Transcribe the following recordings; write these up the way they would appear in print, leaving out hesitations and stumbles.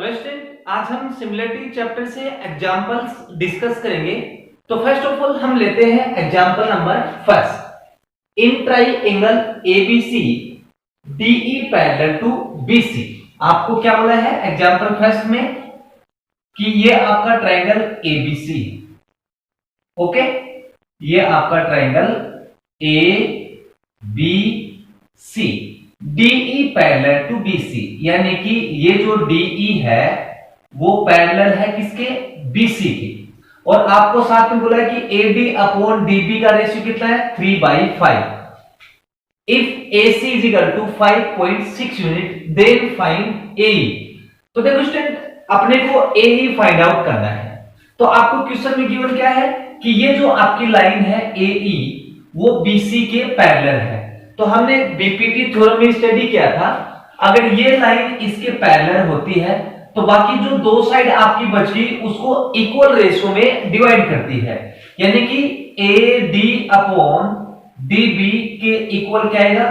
Hello student, आज हम similarity chapter से एग्जांपल्स डिस्कस करेंगे। तो फर्स्ट ऑफ ऑल हम लेते हैं example number first. In triangle ABC DE parallel to BC. आपको क्या बोला है एग्जांपल फर्स्ट में कि ये आपका ट्राइंगल एबीसी, ओके, ये आपका triangle A B C, DE parallel to BC, यानी कि ये जो डीई है वो पैरेलल है किसके, बीसी की। और आपको साथ में बोला है कि एडी अपॉन डीबी का रेशियो कितना है, 3/5। If AC is equal to 5.6 unit then find AE। तो देखो स्टूडेंट, अपने को AE फाइंड आउट करना है। तो आपको क्वेश्चन में गिवन क्या है कि ये जो आपकी लाइन है AE वो BC के पैरेलल है। तो हमने बीपीटी थ्योरम में स्टडी किया था, अगर ये लाइन इसके पैरेलल होती है तो बाकी जो दो साइड आपकी बच गई उसको इक्वल रेशियो में डिवाइड करती है, यानी कि AD अपॉन DB के इक्वल क्या आएगा,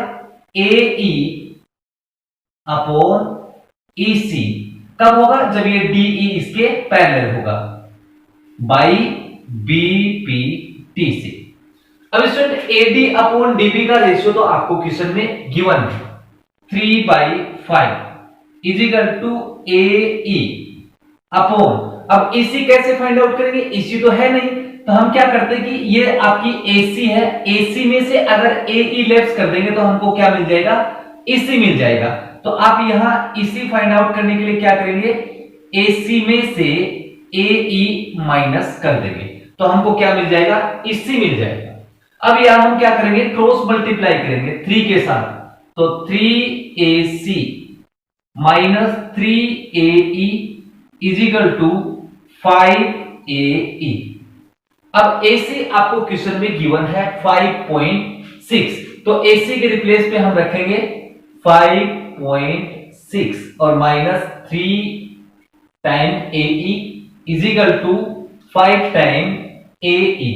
AE अपॉन EC। कब होगा, जब ये DE इसके पैरेलल होगा, बाई BPT से। अब स्टूडेंट AD अपॉन DB का रेशियो तो आपको क्वेश्चन में गिवन है, 3/5 is equal to AE upon, अब EC कैसे फाइंड आउट करेंगे, EC तो है नहीं, तो हम क्या करते हैं कि ये आपकी AC है, AC में से अगर AE लेफ्ट कर देंगे तो हमको क्या मिल जाएगा, EC मिल जाएगा। तो आप यहां EC फाइंड आउट करने के लिए क्या करेंगे, AC में से AE माइनस कर देंगे तो हमको क्या मिल जाएगा, EC मिल जाएगा। अब यहां हम क्या करेंगे, क्रॉस मल्टीप्लाई करेंगे 3 के साथ, तो 3AC minus 3AE is equal to 5AE। अब AC आपको क्वेश्चन में गिवन है 5.6, तो AC के रिप्लेस पे हम रखेंगे 5.6 और minus 3 time AE is equal to 5 time AE।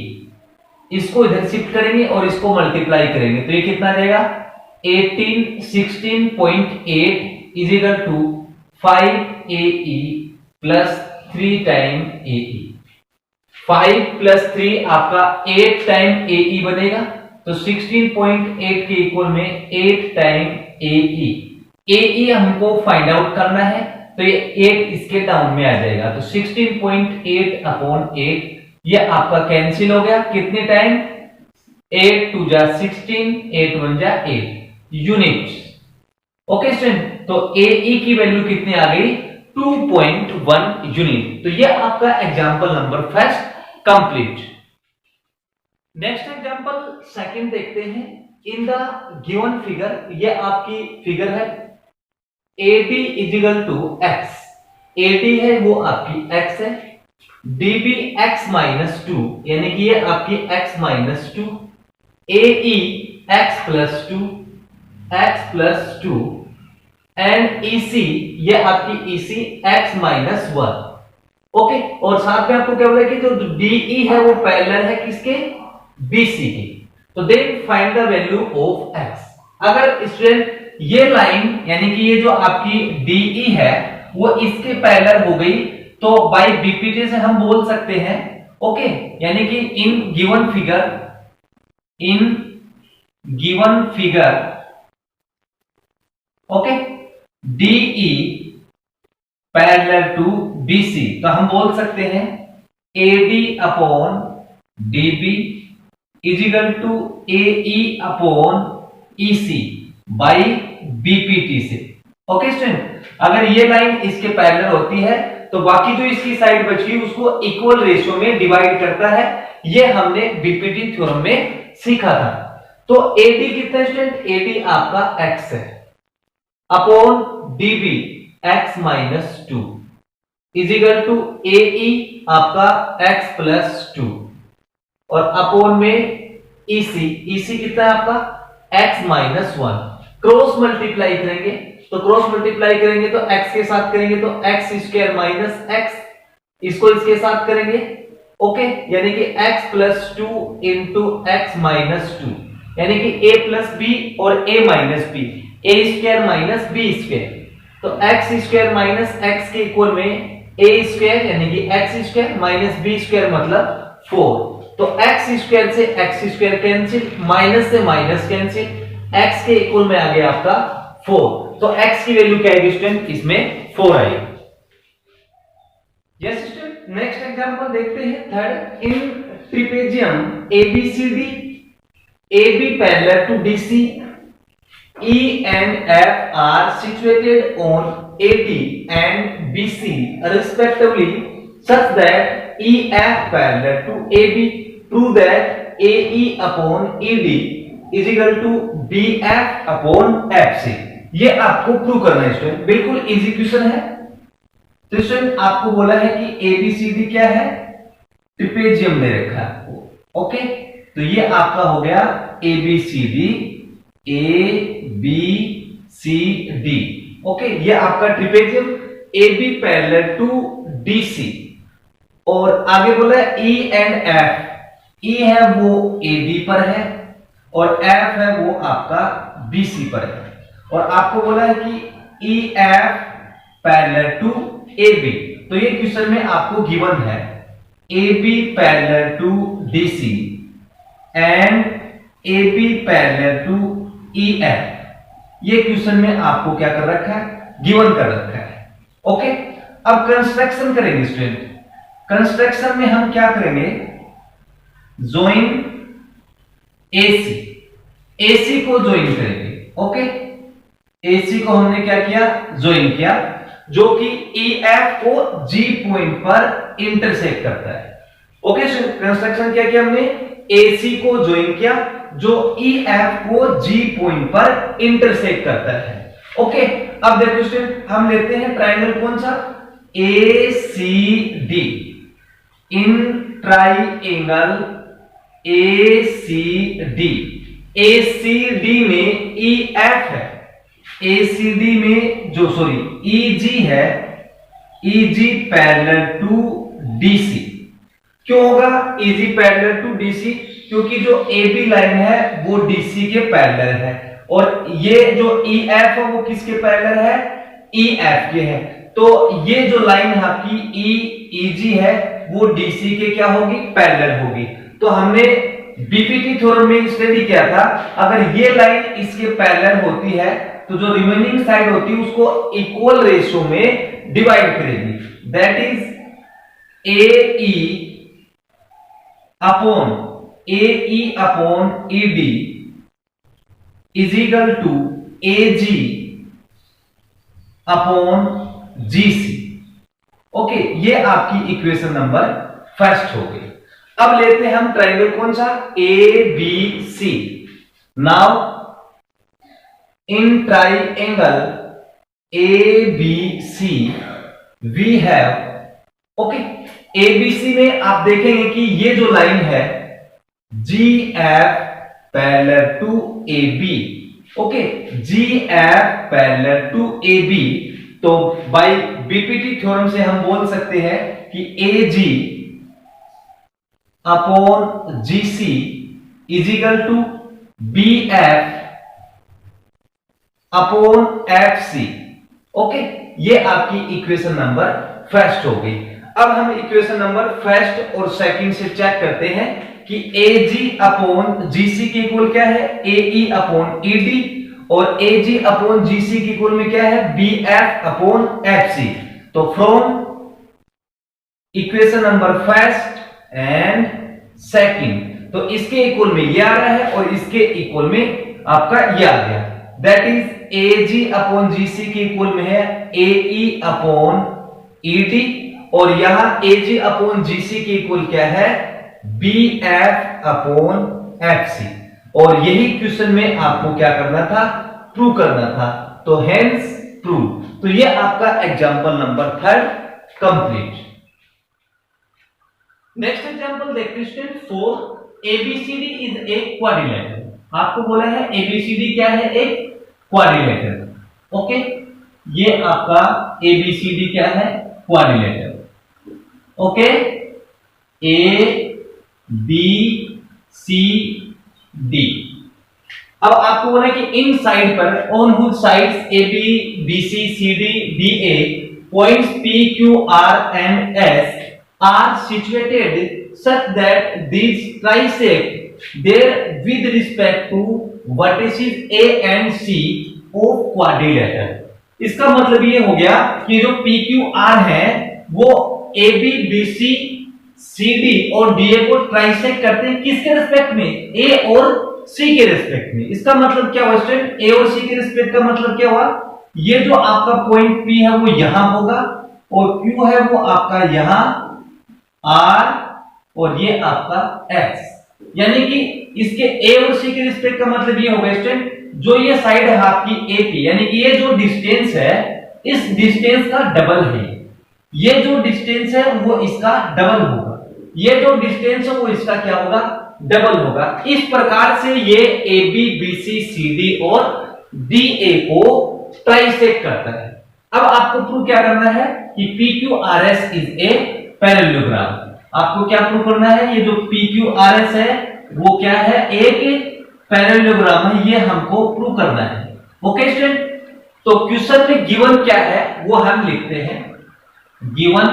इसको इधर शिफ्ट करेंगे और इसको मल्टीप्लाई करेंगे तो ये कितना आ जाएगा, 16.8 is equal to 5AE plus 3 time AE। 5 plus 3 आपका 8 टाइम AE बनेगा, तो 16.8 के इक्वल में 8 टाइम AE। AE हमको फाइंड आउट करना है तो ये 8 इसके डाउन में आ जाएगा, तो 16.8 अपॉन 8 ये आपका कैंसिल हो गया, कितने टाइम, 8 2 जा 16, 8 1 जा 8 यूनिट। ओके स्टूडेंट, तो AE की वैल्यू कितनी आ गई, 2.1 यूनिट। तो ये आपका example number first complete. Next example second देखते हैं। इन द गिवन फिगर, ये आपकी फिगर है, AD is equal to x, AD है वो आपकी x है, DB x माइनस 2, यानी कि ये आपकी x minus 2, AE x plus 2, x plus 2 and EC ये आपकी EC x माइनस 1। ओके, और साथ में आपको क्या बोला कि जो DE है वो पैरेलल है किसके, BC की। तो then find the value of x। अगर स्टूडेंट ये लाइन यानी कि ये जो आपकी DE है वो इसके पैरेलल हो गई तो बाय बीपीटी से हम बोल सकते हैं, ओके, यानी कि in given figure, okay, DE parallel to BC, तो हम बोल सकते हैं AD upon DB is equal to AE upon EC by BPT से। ओके स्टूडेंट, अगर ये लाइन इसके पैरेलल होती है तो बाकी जो इसकी साइड बच गई उसको इक्वल रेशियो में डिवाइड करता है, ये हमने बीपीटी थ्योरम में सीखा था। तो AD कितना स्टूडेंट, AD आपका x है upon DB x minus 2 is equal to AE आपका x प्लस 2 और अपॉन में EC कितना है आपका x माइनस 1। क्रॉस मल्टीप्लाई करेंगे तो x के साथ करेंगे तो x स्क्वायर माइनस x, इसको इसके साथ करेंगे, ओके, यानी कि x plus 2 into x minus 2, यानी कि a प्लस b और a minus b, a square minus b square. तो तो एक्स स्क्वायर माइनस एक्स के इक्वल में ए स्क्वायर यानी कि x square minus b square मतलब 4। तो एक्स स्क्वायर से एक्स स्क्वायर कैंसिल, माइनस से माइनस कैंसिल, एक्स के इक्वल में आ गया आपका 4। तो एक्स की वैल्यू क्या आएगी स्टूडेंट, इसमें 4 आएगी। यस स्टूडेंट, नेक्स्ट एग्जांपल देखते हैं third. In trapezium ABCD AB parallel to DC, E and F are situated on AD and BC respectively such that EF parallel to AB. Prove that AE upon ED is equal to BF upon FC. ये आपको prove करना है student, बिल्कुल easy question है। तो student आपको बोला है कि ABCD क्या है, ट्रिपेजियम दे रखा है आपको। ओके, तो ये आपका हो गया ABCD, ABCD। ओके, ये आपका trapezium AB parallel to DC। और आगे बोला है E एंड F। E है वो AD पर है और F है वो आपका BC पर है। और आपको बोला है कि EF पैरेलल टू AB। तो ये क्वेश्चन में आपको गिवन है AB parallel to DC and AB parallel to EF। ये क्वेश्चन में आपको क्या कर रखा है, गिवन कर रखा है। ओके, अब कंस्ट्रक्शन करेंगे स्टूडेंट। कंस्ट्रक्शन में हम क्या करेंगे, ज्वाइन AC को ज्वाइन करेंगे। ओके, AC को हमने क्या किया, ज्वाइन किया, जो कि EF को G पॉइंट पर इंटरसेक्ट करता है। ओके, कंस्ट्रक्शन क्या किया हमने, AC को ज्वाइन किया जो EF को G पॉइंट पर इंटरसेक्ट करता है। ओके, अब देखो स्टूडेंट हम लेते हैं ट्रायंगल कौन सा, ACD। इन ट्रायंगल ACD में EF है, ACD में जो EG है, EG पैरेलल टू DC। क्यों होगा EG पैरेलल टू DC, क्योंकि जो AB लाइन है वो DC के पैरेलल है और ये जो EF है वो किसके पैरेलल है, EF के है। तो ये जो लाइन है आपकी EG है वो DC के क्या होगी, पैरेलल होगी। तो हमने बीपीटी थ्योरम में स्टडी किया था, अगर ये लाइन इसके पैरेलल होती है तो जो रिमेनिंग साइड होती है उसको इक्वल रेशियो में डिवाइड करेगी। That is AE upon ED is equal to AG upon GC। Okay, ये आपकी इक्वेशन नंबर फर्स्ट हो गई। अब लेते हैं हम ट्रायंगल कौन सा, ABC। Now in triangle ABC we have, okay, ABC में आप देखेंगे कि ये जो लाइन है GF parallel to AB। Okay, GF parallel to AB। तो बाय बीपीटी थ्योरम से हम बोल सकते हैं कि AG upon GC is equal to BF upon FC। Okay, ये आपकी इक्वेशन नंबर फर्स्ट हो गई। अब हम इक्वेशन नंबर फर्स्ट और सेकंड से चेक करते हैं कि AG अपॉन GC की इक्वल क्या है, AE अपॉन ED, और AG अपॉन GC की इक्वल में क्या है, BF अपॉन FC। तो from equation number first and second, तो इसके इक्वल में ये आ रहा है और इसके इक्वल में आपका ये आ गया। That is AG upon GC की इक्वल में है AE अपॉन ED, और यहां AG अपॉन GC की इक्वल क्या है, BF अपॉन FC। और यही क्वेश्चन में आपको क्या करना था, प्रूव करना था। तो हेंस प्रूव। तो ये आपका example number third complete. Next example देखते हैं 4। ABCD is a quadrilateral. आपको बोला है ABCD क्या है, एक क्वाड्रिलेटरल। ओके, ये आपका ABCD क्या है, quadrilateral. Okay, A B C D अब आपको बोला कि इन साइड पर on which sides A B B C C D D A points P Q R and S are situated such that these trisect their with respect to vertices A and C of quadrilateral. इसका मतलब ये हो गया कि जो P Q R है वो A B B C C D और डी ए को ट्राइसेक्ट करते हैं किसके रिस्पेक्ट में, ए और सी के रिस्पेक्ट में। इसका मतलब क्या हुआ स्टूडेंट, ए और सी के रिस्पेक्ट का मतलब क्या हुआ, ये जो आपका पॉइंट पी है वो यहां होगा और क्यू है वो आपका यहां आर और ये आपका एक्स, यानी कि इसके ए और सी के रिस्पेक्ट का मतलब ये होगा स्टूडेंट जो ये साइड है आपकी ए पी, यानी कि ये जो डिस्टेंस है इस डिस्टेंस का डबल है, ये जो डिस्टेंस है वो इसका डबल होगा, ये जो डिस्टेंस है वो इसका क्या होगा, डबल होगा। इस प्रकार से ये A B B C C D और डी ए को ट्राइसेक्ट करता है। अब आपको प्रूव क्या करना है कि P Q R S is a parallelogram. आपको क्या प्रूव करना है, ये जो पी क्यू आर एस है वो क्या है, एक पैरेललोग्राम है, ये हमको प्रूव करना है। ओके स्टूडेंट, तो क्वेश्चन में गिवन क्या है वो हम लिखते हैं, गिवन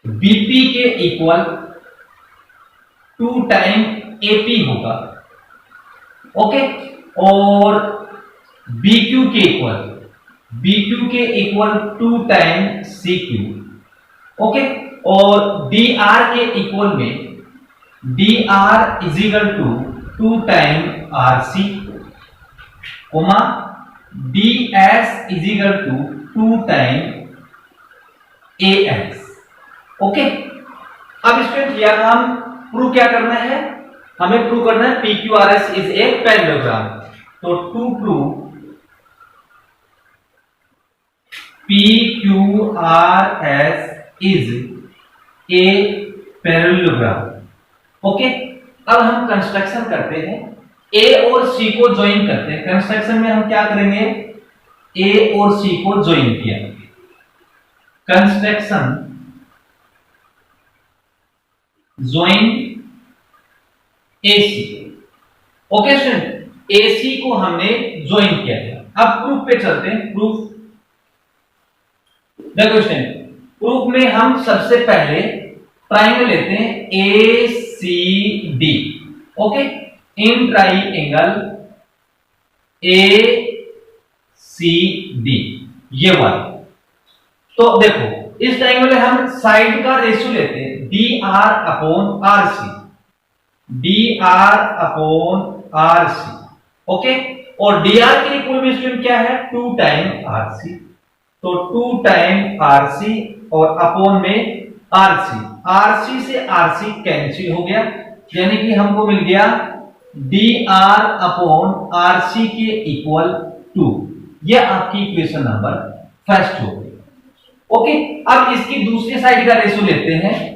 बीपी के इक्वल 2 टाइम एपी होगा, ओके, और बीक्यू के इक्वल 2 टाइम सीक्यू, ओके, और डी आर के इक्वल में D R is equal to 2 time R C, comma D S is equal to 2 time A X, okay. अब student यहां हम prove क्या करना है, हमें प्रूव करना है P Q R S is a parallelogram. तो to prove P Q R S is a parallelogram, okay. अब हम कंस्ट्रक्शन करते हैं, ए और सी को ज्वाइन करते हैं। कंस्ट्रक्शन में हम क्या करेंगे, ए और सी को ज्वाइन किया, construction join AC, okay student, AC को हमने ज्वाइन किया था। अब प्रूफ पे चलते हैं। प्रूफ देखो स्टूडेंट, प्रूफ में हम सबसे पहले ट्राइंगल लेते हैं A C D, okay, in triangle A C D, ये वाला। तो देखो इस ट्राइंगल में हम साइड का रेशियो लेते हैं D R upon R C, D R upon R सी, ओके, और डी आर के इक्वल में स्टूडेंट क्या है, 2 टाइम आर सी, तो 2 टाइम आर सी और अपॉन में आर सी से आर सी कैंसिल हो गया, यानी कि हमको मिल गया D R upon R C के इक्वल 2। यह आपकी इक्वेशन नंबर फर्स्ट हो गई, ओके। अब इसकी दूसरी साइड का रेशियो लेते हैं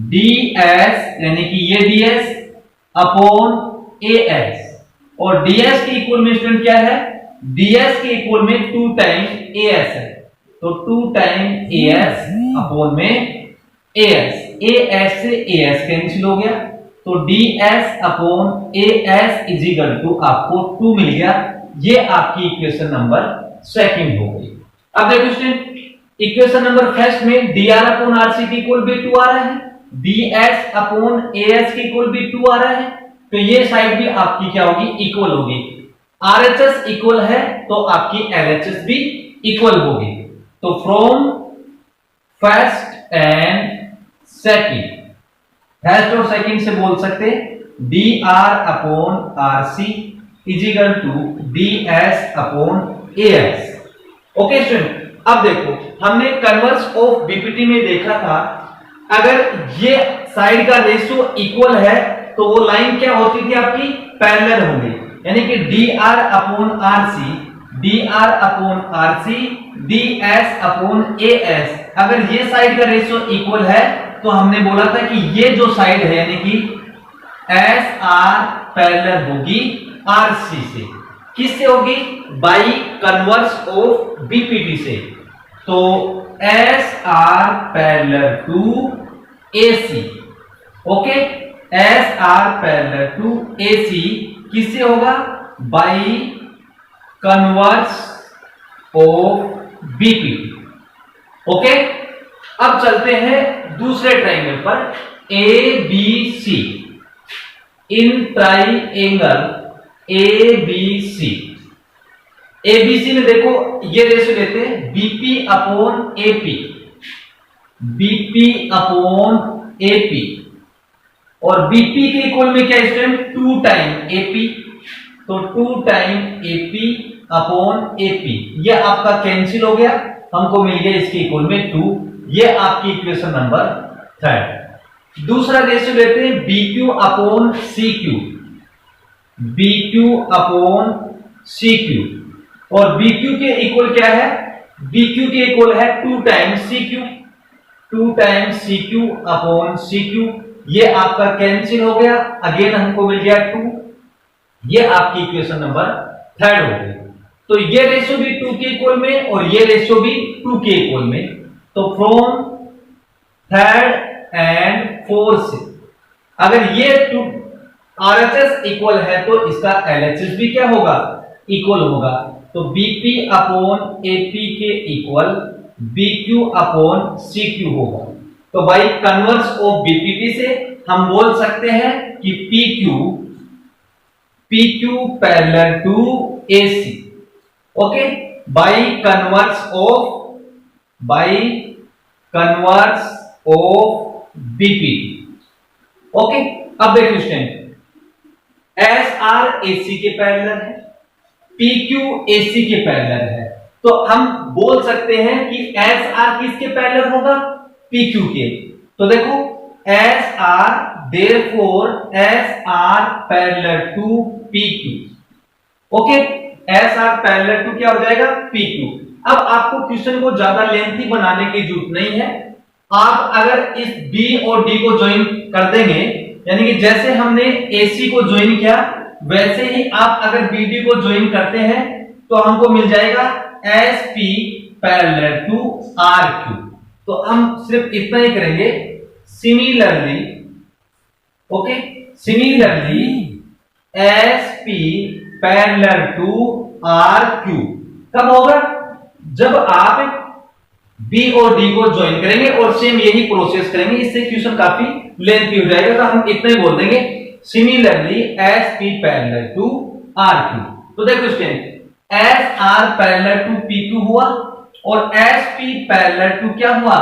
डी एस, यानी कि ये D S upon A S, और डी एस के इक्वल में स्टूडेंट क्या है, डी एस के इक्वल में 2 टाइम ए एस है, तो 2 टाइम ए एस अपॉन में ए एस से ए एस कैंसिल हो गया, तो D S upon A S is equal to आपको 2 मिल गया। ये आपकी इक्वेशन नंबर सेकंड हो गई। अब देखो स्टूडेंट, इक्वेशन नंबर फर्स्ट में D R upon R C के इक्वल भी 2 आ रहा है, D S upon A S के इक्वल भी 2 आ रहा है, तो ये साइड भी आपकी क्या होगी, इक्वल होगी। आरएचएस इक्वल है तो आपकी एलएचएस भी इक्वल होगी। तो from first and second, first और सेकंड से बोल सकते D R upon R C is equal to D S upon A S, okay student. अब देखो हमने कन्वर्स ऑफ बीपीटी में देखा था, अगर ये साइड का रेशियो इक्वल है तो वो लाइन क्या होती थी आपकी, पैरेलल होगी, यानी कि D R upon R C, D R upon R C, D S upon A S. अगर ये साइड का रेशियो इक्वल है तो हमने बोला था कि ये जो साइड है यानी कि एस आर पैरेलल होगी आर सी से। किससे होगी, बाई कन्वर्स ऑफ बीपीटी से। तो S R parallel to A C, okay, S R parallel to ए सी किससे होगा? By converse of BP. Okay, अब चलते हैं दूसरे ट्राइंगल पर, ए B C. In triangle A B C, ABC में देखो ये रेशियो लेते हैं BP upon AP, BP upon AP, और बीपी के इक्वल में क्या स्टूडेंट? 2 टाइम एपी, तो 2 टाइम एपी अपॉन एपी, ये आपका कैंसिल हो गया, हमको मिल गया इसके इक्वल में 2। ये आपकी इक्वेशन नंबर 3। दूसरा रेशियो लेते हैं BQ upon CQ, BQ upon CQ, और बीक्यू के इक्वल क्या है? बीक्यू के इक्वल है 2 time CQ, 2 time CQ upon CQ, ये आपका कैंसिल हो गया, अगेन हमको मिल गया 2। ये आपकी इक्वेशन नंबर 3 हो गई। तो ये रेशियो भी 2 के इक्वल में और ये रेशियो भी 2 के इक्वल में। तो फ्रॉम 3rd एंड 4th से अगर ये 2 RHS इक्वल है तो इसका LHS भी क्या होगा? इक्वल होगा। तो BP अपॉन AP के इक्वल BQ अपॉन CQ होगा। तो बाई कन्वर्स ऑफ BPP से हम बोल सकते हैं कि PQ parallel to AC। Okay, by converse of BPP। Okay, अब देखिए स्टूडेंट, SR AC के पैरेलल है, PQ AC के पैरेलल है, तो हम बोल सकते हैं कि SR किसके पैरेलल होगा? PQ के। तो देखो SR, therefore SR parallel to PQ। Okay, SR parallel to क्या हो जाएगा? PQ। अब आपको क्वेश्चन को ज्यादा लेंथी बनाने की जरूरत नहीं है, आप अगर इस B और D को ज्वाइन कर देंगे, यानी कि जैसे हमने AC को ज्वाइन किया वैसे ही आप अगर BD को ज्वाइन करते हैं तो हमको मिल जाएगा SP पैरेलल टू RQ। तो हम सिर्फ इतना ही करेंगे, similarly, okay, similarly SP parallel to RQ कब होगा? जब आप B और D को ज्वाइन करेंगे और सेम यही प्रोसेस करेंगे, इससे क्वेश्चन काफी लेंथी हो जाएगा, तो हम इतना ही बोल देंगे similarly SP parallel to RQ। तो देखो student, SR parallel to PQ हुआ और SP पैरेलल टू क्या हुआ?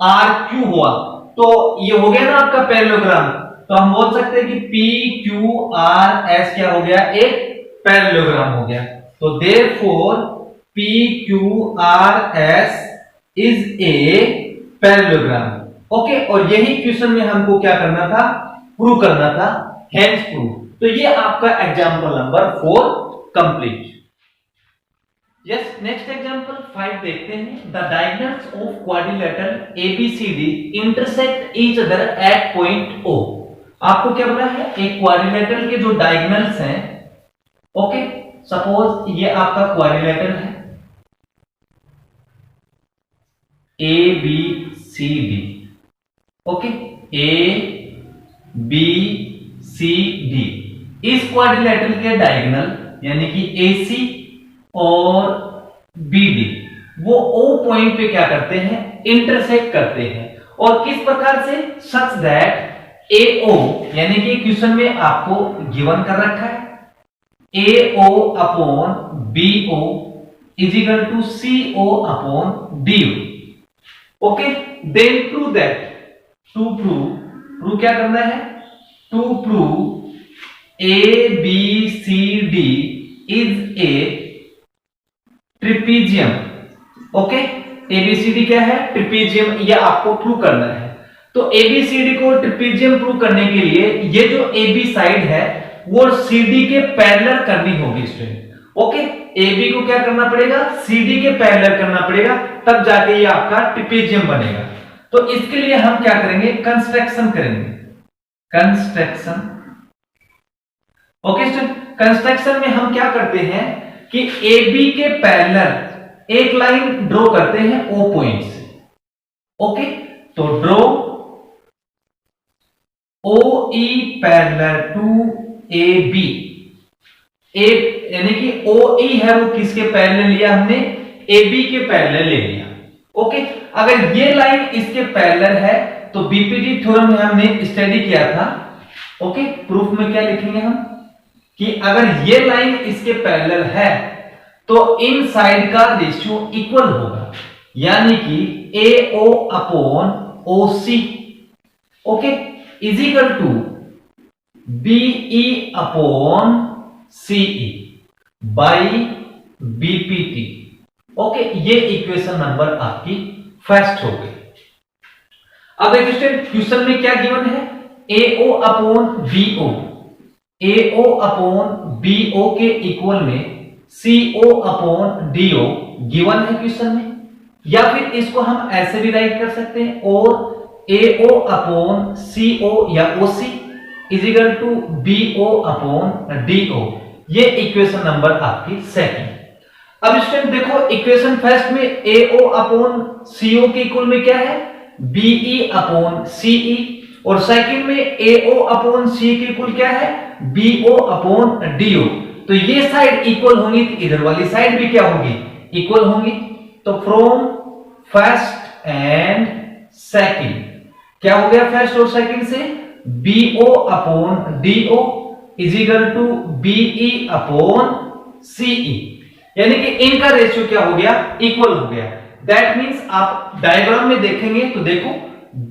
RQ हुआ। तो ये हो गया ना आपका पैरेललोग्राम, तो हम बोल सकते हैं कि PQRS क्या हो गया? एक पैरेललोग्राम हो गया। तो therefore PQRS is a parallelogram. Okay, और यही क्वेश्चन में हमको क्या करना था? प्रूव करना था, हेंस प्रूव। तो ये आपका example number 4 complete. Yes, next example 5 देखते हैं। The diagonals of quadrilateral ABCD intersect each other at point O। आपको क्या बोला है? एक क्वाड्रिलेटरल के जो डायगोनल्स हैं, ओके, सपोज ये आपका क्वाड्रिलेटरल है ABCD, ओके, ABCD, इस क्वाड्रिलेटरल के डायगोनल यानी कि AC और BD वो O पॉइंट पे क्या करते हैं? इंटरसेक्ट करते हैं। और किस प्रकार से? सच दैट AO, यानी कि क्वेश्चन में आपको गिवन कर रखा है AO upon BO is equal to CO upon DO। Okay, then prove that, to prove क्या करना है? To prove ABCD is a trapezium. Okay, ABCD क्या है? ट्रिपीजियम, ये आपको प्रूव करना है। तो ABCD को ट्रिपीजियम प्रूव करने के लिए ये जो AB साइड है वो CD के पैरेलल करनी होगी स्टूडेंट। ओके, AB को क्या करना पड़ेगा? CD के पैरेलल करना पड़ेगा, तब जाके ये आपका ट्रिपीजियम बनेगा। तो इसके लिए हम क्या करेंगे? कंस्ट्रक्शन करेंगे, कंस्ट्रक्शन। ओके स्टूडेंट, कंस्ट्रक्शन में हम क्या करते हैं कि AB के पैरेलल एक लाइन ड्रॉ करते हैं O पॉइंट से। ओके, तो draw OE parallel to AB, यानी कि OE है वो किसके पैरेलल लिया हमने, AB के पैरेलल ले लिया। ओके, अगर ये लाइन इसके पैरेलल है तो बीपीटी थ्योरम में हमने स्टडी किया था। ओके, प्रूफ में क्या लिखेंगे हम कि अगर ये लाइन इसके पैरेलल है तो इन साइड का रेशियो इक्वल होगा, यानी कि AO upon OC, okay, is equal to BE upon CE by BPT। Okay, ये इक्वेशन नंबर आपकी फर्स्ट हो गई। अब देखिए स्टूडेंट, क्वेश्चन में क्या गिवन है, AO upon BO, AO upon BO के इक्वल में CO अपॉन DO गिवन है क्वेश्चन में, या फिर इसको हम ऐसे भी राइट कर सकते हैं, और AO अपॉन CO या OC is equal to BO upon DO। ये इक्वेशन नंबर आपकी सेकंड। अब स्टूडेंट देखो, इक्वेशन फर्स्ट में AO अपॉन CO के इक्वल में क्या है, BE अपॉन CE, और सेकंड में AO अपॉन C के इक्वल क्या है, BO अपॉन DO। तो ये साइड इक्वल होंगी तो इधर वाली साइड भी क्या होगी, इक्वल होंगी। तो फ्रॉम फर्स्ट एंड सेकंड क्या हो गया, फर्स्ट और सेकंड से BO upon DO is equal to BE upon CE, यानी कि इनका रेशियो क्या हो गया, इक्वल हो गया। दैट मींस आप डायग्राम में देखेंगे तो देखो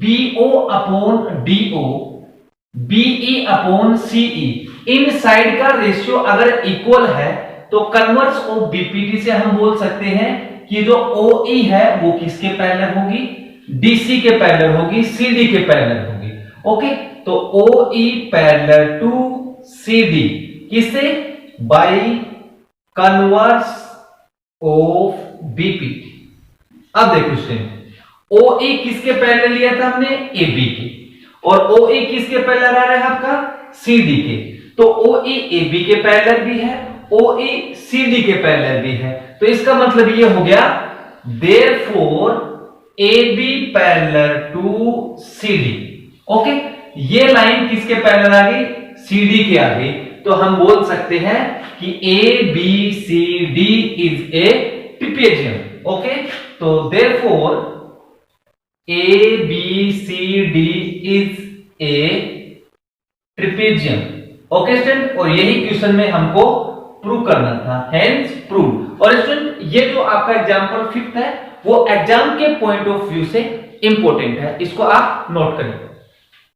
BO upon DO, BE upon CE, in side का रेशियो अगर इक्वल है तो कन्वर्स ऑफ BPT से हम बोल सकते हैं कि जो OE है वो किसके पैरेलल होगी, DC के पैरेलल होगी, CD के पैरेलल होगी। ओके, तो OE पैरेलल टू CD किससे, बाय कन्वर्स ऑफ BPT। अब देखो स्टूडेंट, OE किसके पैरेलल लिया था हमने, AB के, और OE किसके पैरेलल आ रहा है आपका, CD के। तो OE AB के पैरेलल भी है, OE CD के पैरेलल भी है, तो इसका मतलब ये हो गया therefore AB parallel to CD। Okay, ये लाइन किसके पैरेलल आ गई, CD के आ गई, तो हम बोल सकते हैं कि ABCD is a trapezium. Okay, तो therefore ABCD is a trapezium. Okay student, और यही क्वेश्चन में हमको प्रूव करना था, हेंस प्रूव। और स्टूडेंट, ये जो आपका एग्जांपल फिफ्थ है वो एग्जाम के पॉइंट ऑफ व्यू से इंपॉर्टेंट है, इसको आप नोट करें।